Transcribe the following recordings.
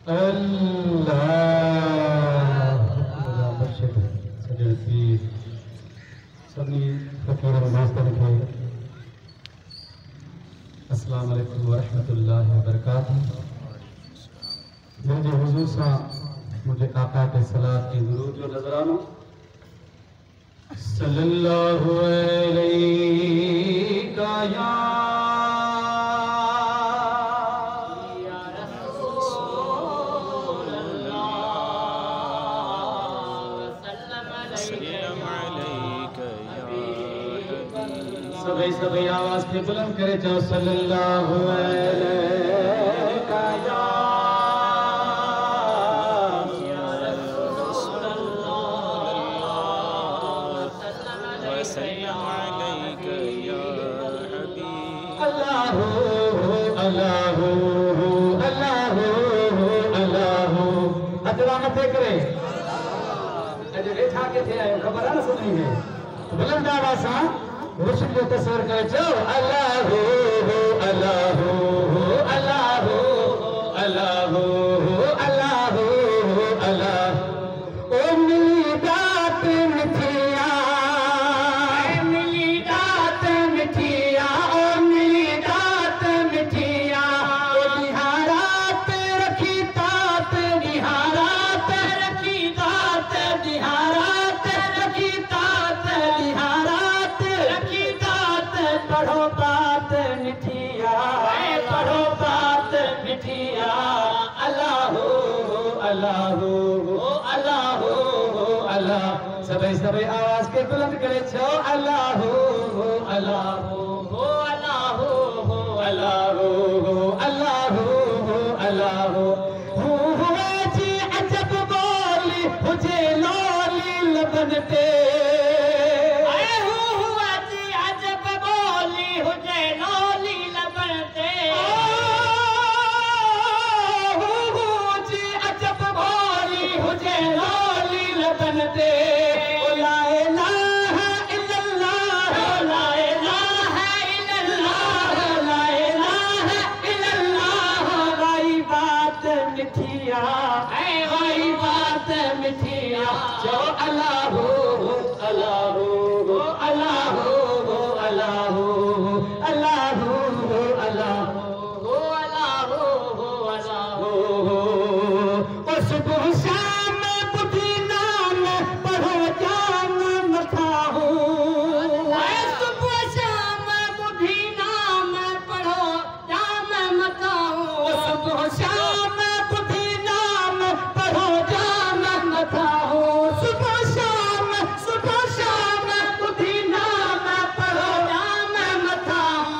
अस्सलाम वालेकुम व रहमतुल्लाहि व बरकातुहू। मुझे हुजूर सा मुझे आका के सलात की दुरूद जो नजरानो सल्लल्लाहु अलैहि का या सभी आवाज के बुलंद करे जाओ सल्लल्लाहु अलैहि का या अल्लाहु अल्लाहु अल्लाहु अल्लाहु अदला मत करे अज वेठा के थे आयो खबर न सुनी है बुलंद आवाज से मुर्शिद जो तस्वीर करे चलो अल्लाहु अल्लाहु अल्लाहु अल्लाहु अल्लाहु अल्लाह ओ मिली दात मिठिया ओ मिली दात मिठिया ओ निहारात रखी तात निहारात रखी तात निहारात रखी तात निहारात पढ़ो बात मिठिया पढ़ो बात मिठिया अल्लाहु अल्लाहु अल्लाहु अल्लाह सभी आवाज के बुलंद करे छो अल्लाहु अल्लाहु अल्लाहु अल्लाहु अल्लाहु अल्लाहु हुआ जी अजब बोली मुझे लोली लबन पे जो अल्लाहु अल्लाहु अल्लाहु अल्लाहु अल्लाहु अल्लाहु अल्लाहु अल्लाहु ओ सुबह शाम बुद्धि नाम पढ़ो जान मथाहू सुबह शाम बुद्धि नाम पढ़ो जान मथाहू सुबह शाम बुद्धि नाम पढ़ो जान मथाहू सुबह शाम बुद्धि नाम पढ़ो जान मथाहू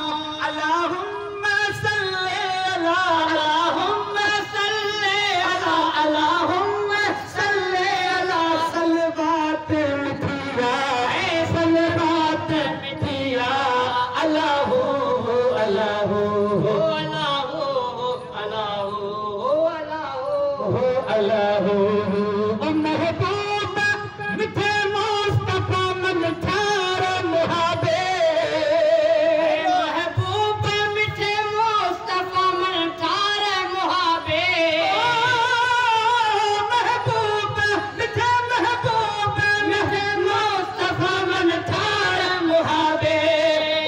अल्लाहुम्मा सल्ली अला अल्लाहुम्मा सल्ली अला अल्लाहुम्मा सल्ली अला सलवात मिठिया सलवात मिठिया अल्लाहु अल्लाहु अल्लाहु अल्लाहु अल्लाहु महबूब मिठे मुस्तफा मन ठार मुहाबे महबूब मिठे मुस्तफा मन ठार मुहाबे महबूब मिठे मुस्तफा मन ठार मुहाबे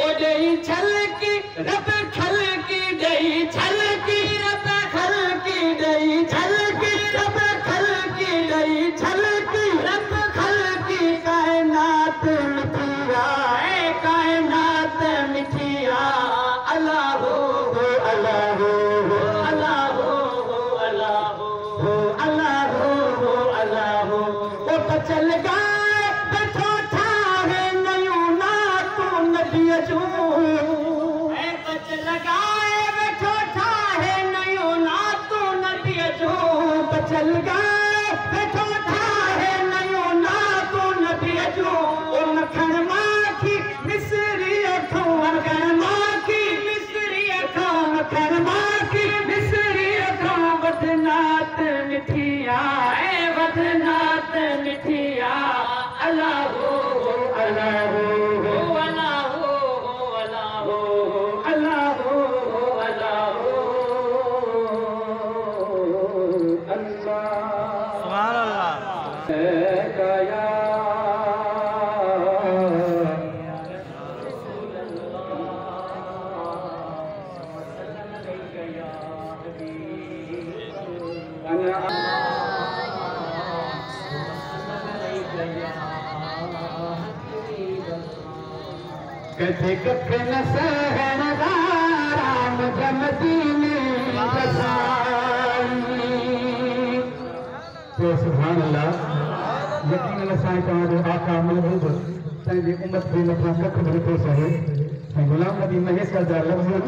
ओ दई छलकी रब खलकी दई छलकी रब खलकी दई छलकी रब खलकी दई छलकी रब खलकी कायनात मिठिया कायनात मिठिया अल्लाहु अल्लाहु अल्लाहु अल्लाहु अल्लाहु अल्लाहु ओ चल गए बैठो ठाहे नयूं ना तू नबी जो बचल गाए बैठो ठाहे नयूं ना तू नबी जो बचल गए बैठो ठाहे नयूं ना तू नबी जो ओ मखण माखी मिस्री अखों मखण माखी मिस्री अखों मखण माखी मिस्री अखों वदनात मिठिया वदनात मिठिया अल्लाहु अल्लाहु अल्लाहु अल्लाहु अल्लाहु अल्लाहु कथे कख न सहन वारा मुझे मदीने बसाई। तो सुभान अल्लाह यकीन साईं तव्हांजो आका महबूब साईं जी उम्मत जे मथां कख बि नथो सहे। साईं गुलाम नबी महेश्वर जा लफ़्ज़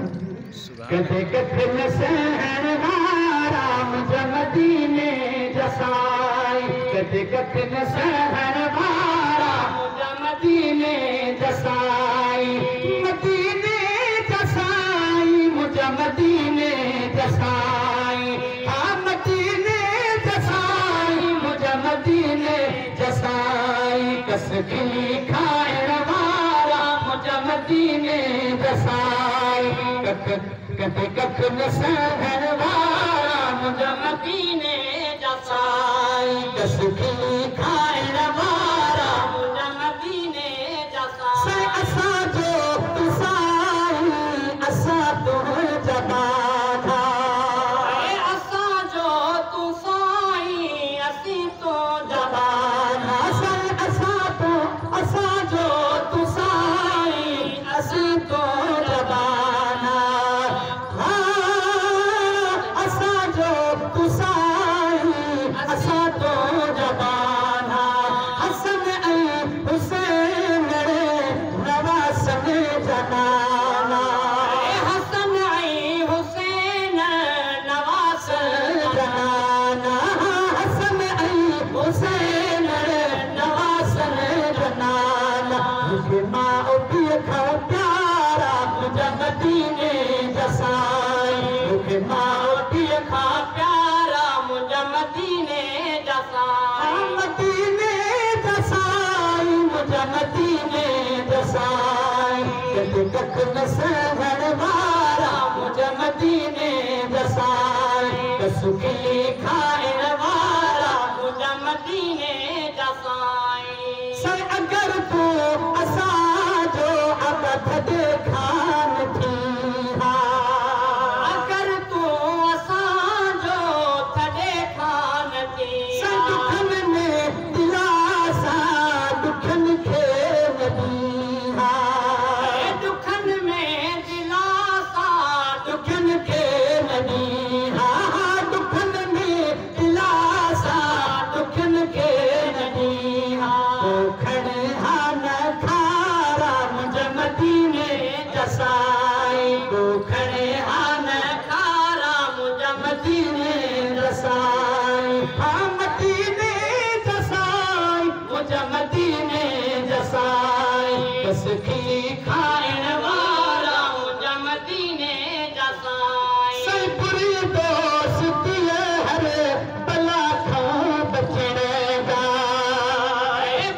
कथे कख न सहन वारा मुझे मदीने जसाई। कथे कख न सहन वारा मुझे मदीने जसाई। मदीने जसाई मुझे मदीने जसाई। हाँ मदीने जसाई मुझे मदीने जसाई। कस खिली खाइण वारा मुझे मदीने जसाई। कथे कख न सहन वारा मुझे मदीने जसाई। कस खिली खाइण वारा मुझे मदीने जसाई। असां जो तुसाई असां तो जबाना। असां जो तुसाई असीं तो जबाना। असां जो तुसाई असीं तो जबाना। असां जो तुसाई असां तो जबाना। हसन ऐं हुसैन नवासन जनाना। हसन ऐं हुसैन नवासन जनाना। हसन ऐं हुसैन नवासन जनाना। मुझे मां उठिय खां प्यारा मुझे मदीने जसाई। मुझे मां उठिय खां प्यारा मुझे मदीने जसाई। मदीने जसाई मुझे मदीने जसाई। कथे कख न सहन वारा मुझे मदीने जसाई। कस खिली खाइण वारा मुझे मदीने जसाई। सर अगर तू असांजो अबध देखान थी। अगर तू असांजो थॾे खान थी। दुखन में दिलासा दुखन खे नदी। दुखन में दिलासा दुखन खे नदी। दुखन में दिलासा दुखन खे नदी। खड़े हान खारा मुझे मदीने जसाई। खड़े हान खारा मुझे मदीने जसाई। हाँ मदीने जसाई मुझे मदीने जसाई। बस खिली खाइण वारा मुझे मदीने जसाई। सैपुरी दोस्ती हर बला खां बचण जा।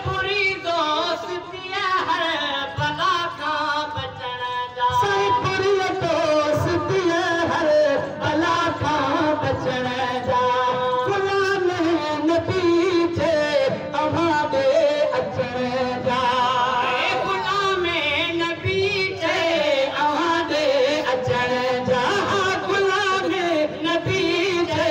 पुरी दोस्ती हर बला खां बचण जा। सैपुरी दोस्ती हर बला खां बचण जा। गुलाम नबी जे अव्हां ॾे अचण जा। गुलाम नबी जे अव्हां ॾे अचण जा। गुलाम नबी जे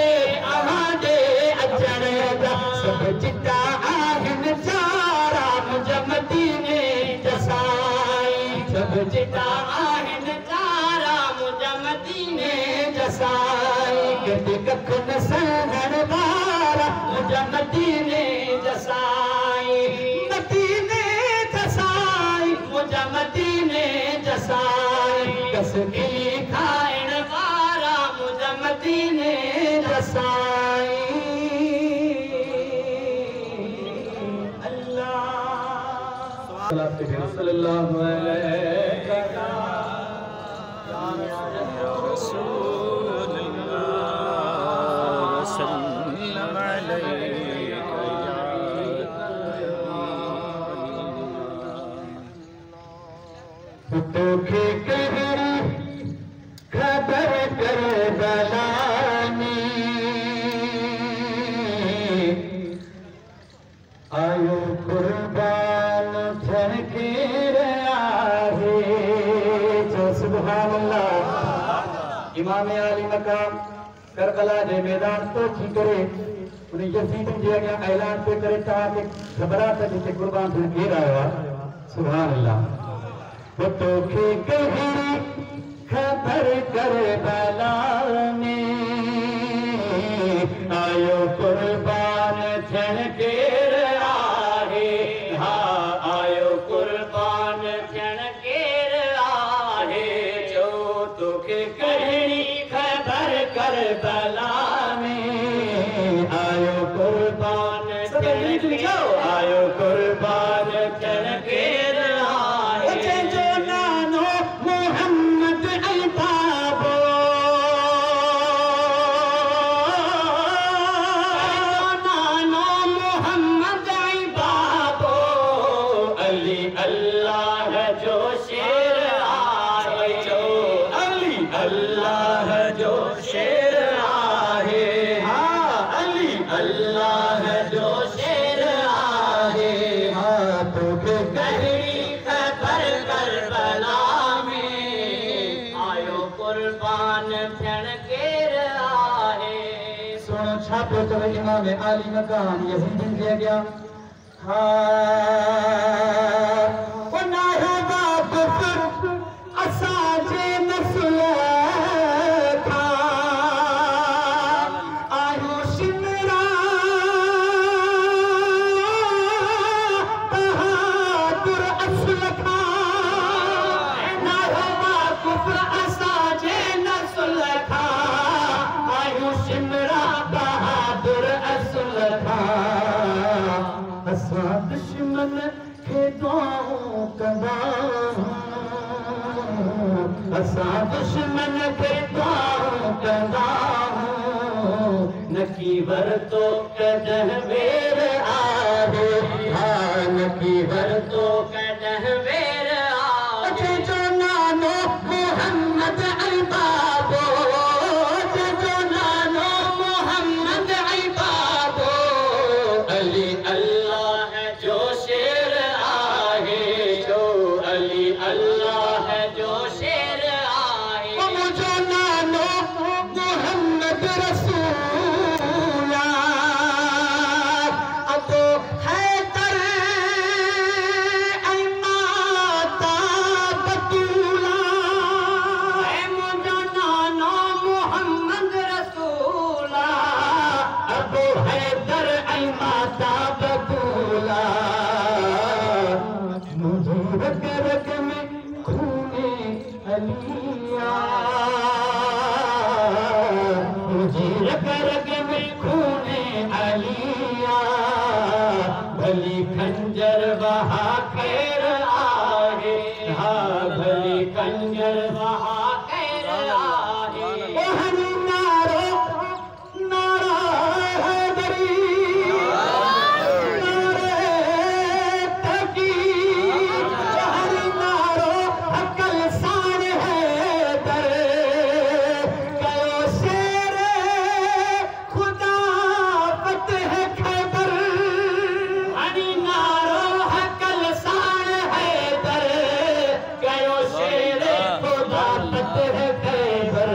अव्हां ॾे अचण जा। सभु चिटा आहिनि चारा मुझे मदीने जसाई। सभु चिटा आहिनि चारा मुझे मदीने जसाई। कथे कख न सहन वारा मुझे मदीने जसाई। मदीने जसाई मुझे मदीने जसाई। कस खिली खाइण वारा मुझे मदीने जसाई। सल्लल्लाहु अलैहि वसल्लम तोखे कहिड़ी खबर करबलानी। आयो कुर्बान थियण केर आहे। जो सुभान अल्लाह। इमाम आली मकाम करबला जे मैदान पहुची करे उन यज़ीद जे अॻियां ऐलान पे करे तव्हांखे ख़बर आहे त जिते कुर्बान थियण केरु आयो आहे। सुभान अल्लाह। वो तोखे कहिड़ी खबर करबला में आयो कुर्बान थियण केर आहे। हा आयो कुर्बान थियण केर आहे। जो तोखे कहिड़ी खबर करबला में आयो कुर्बान थियण केर आयो कुर्बान थियण केर आहे। जंहिंजो नालो मोहम्मद ऐं बाबो नालो मोहम्मद ऐं बाबो अली अल्लाह जो शेर आहे। जो अली अल्लाह जो शेर आहे। हा अली अल्लाह जो शेर आहे। हा तोखे कहिड़ी खबर करबला में आयो कुर्बान थियण केर आहे। सुनो छा पियो चवे इमाम आली मकान यज़ीदिन जे अॻियां। हा नाहे वाक़िफ़ असांजे नस्ल खां आयो शिमरा बहादुर असुल खां। नाहे वाक़िफ़ असांजे नस्ल खां आयो शिमरा बहादुर असुल खां। असां दुश्मन खे दुआऊं कंदा आहियूं। असां दुश्मन खे दुआऊं कंदा आहियूं। नकी वरतो कॾहिं वेर आहे। हा नकी वरतो कॾहिं वेर आहे। जंहिंजो नालो मोहम्मद ऐं बाबो जंहिंजो नालो मोहम्मद ऐं बाबो अली अल्लाह जो शेर आहे। जो अली अल्लाह जो शेर आहे। मुंहिंजो नालो मोहम्मद रसूल अबू हैदर ऐं माता बतूला। मुंहिंजो नालो मोहम्मद रसूल अबू हैदर ऐं माता बतूला। मुझे रग रग में खूने अलिया। मुझे रग रग में खूने अलिया। भली खंजर वहा खैर आहे। हा भली खंजर वहा खैर आहे। ओ हरी नारो नारा हैदरी नारे तकीर। हरी नारो अकल सान हैदर कयो शेर खुदा फतह खैबर। हरी नारो अकल सान हैदर कयो शेर खुदा फतह खैबर।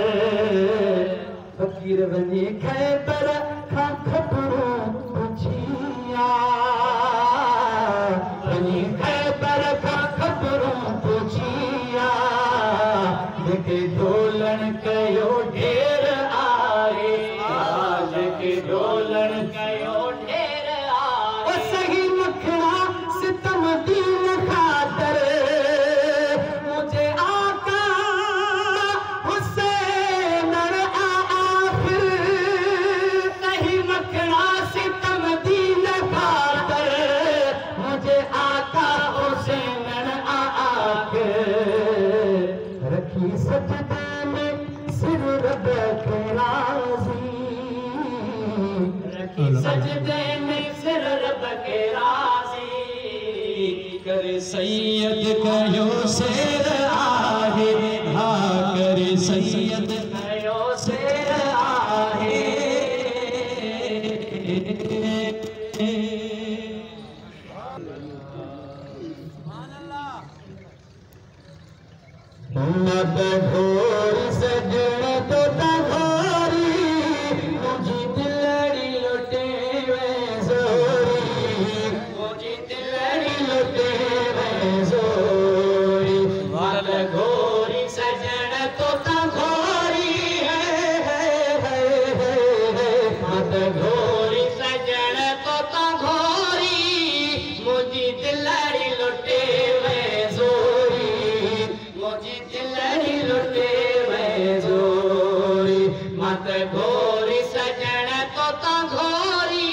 फकीर वञी खैबर खां खबरूं पुछिया। वञी खैबर खां खबरूं पुछिया। जेके ढोलण कयो ढेर आहे। जेके ढोलण कयो ढेर आहे। सही मखणा सितम दीन ख़ातर मुझे आका हुसैन आखिर। सही मखणा सितम दीन ख़ातर मुझे आका हुसैन आखिर। रखी सजदे में सिर रब के राज़ी। रखी सजदे में सिर रब के राज़ी। करे सैयद कयो शेर आहे। हा करे सैयद कयो शेर आहे। मत घोरी सजण तो तघोरी मुझी दिलड़ी लुटे वे ज़ोरी। मुझी दिलड़ी लुटे वे ज़ोरी। घोरी सजण तो घोरी मुझी दिलड़ी लुटे वे जोरी मुझी दिलड़ी लुटे वे जोरी मत घोरी सजण तो घोरी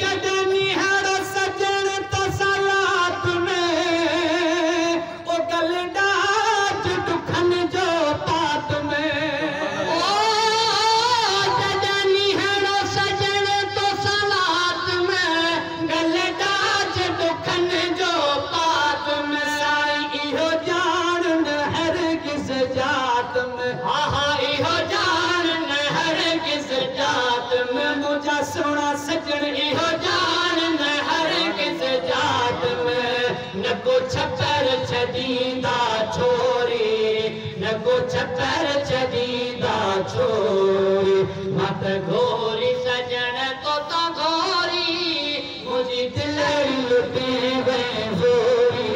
जडनी हर सजण तो सलात में ओ गलडाज दुखन जो तात में जडनी हर सजण तो सलात में गलडाज दुखन जो तात में साईं इहो जान न हर किस जात में हा हा इहो जान न हर किस जात में मुझा सोना सजण इहो जान न हर किस जात में न को छपर छदीदा छोरी न को छपर छदीदा छोरी मत घोरी सजण तो घोरी मुझी दिलड़ी लुटे वे जोरी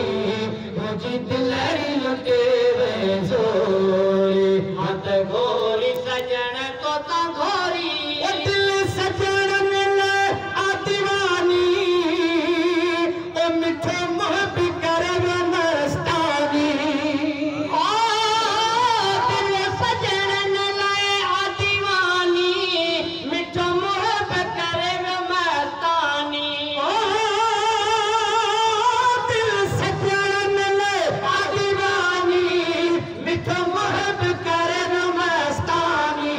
मुझी दिलड़ी लुटे वे जोरी मत घोरी सजण तो घोरी दिल सजण मिल आ दीवानी ओ मिठो मोहब करे मस्तानी ओ दिल सजण मिल आ दीवानी मिठो मोहब करे मस्तानी ओ दिल सजण मिल आ दीवानी मिठो मोहब करे मस्तानी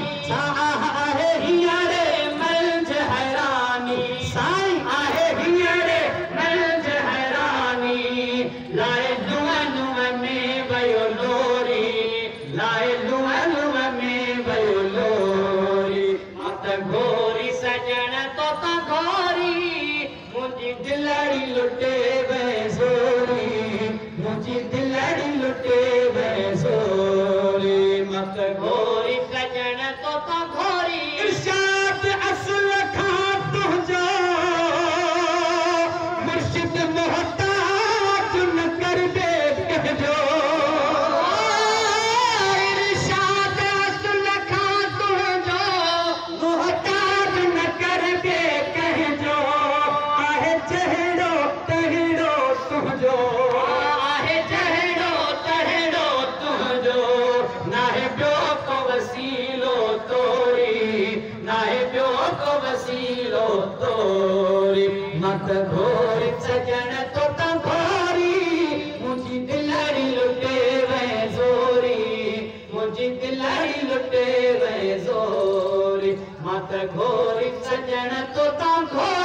आहे हियरे मंझ हैरानी साईं आहे हियरे मंझ हैरानी लाए लुआ लुआ में वयो लोरी लाए लुआ लुआ में वयो लोरी मत घोरी सजण तो घोरी मुझी दिलड़ी लुटे वे जोरी मुझी दिलड़ी लुटे वे जोरी मत घोरी सजण तो घोरी इरशाद असल खां तुझो मुर्शिद मोहताज न कर दे कहजो इरशाद असल खां तुझो मोहताज न कर दे कहजो आहे जहिड़ो तहिड़ो तुझो आहे जहिड़ो तहिड़ो तुझो नाहे ॿियो को वसीलो तोरी नाहे ॿियो को वसीलो तोरी मत घोरी सजण तो घोरी मुझी दिलड़ी लुटे वे जोरी मुझी दिलड़ी लुटे वे जोरी मत घोरी सजण तो घोरी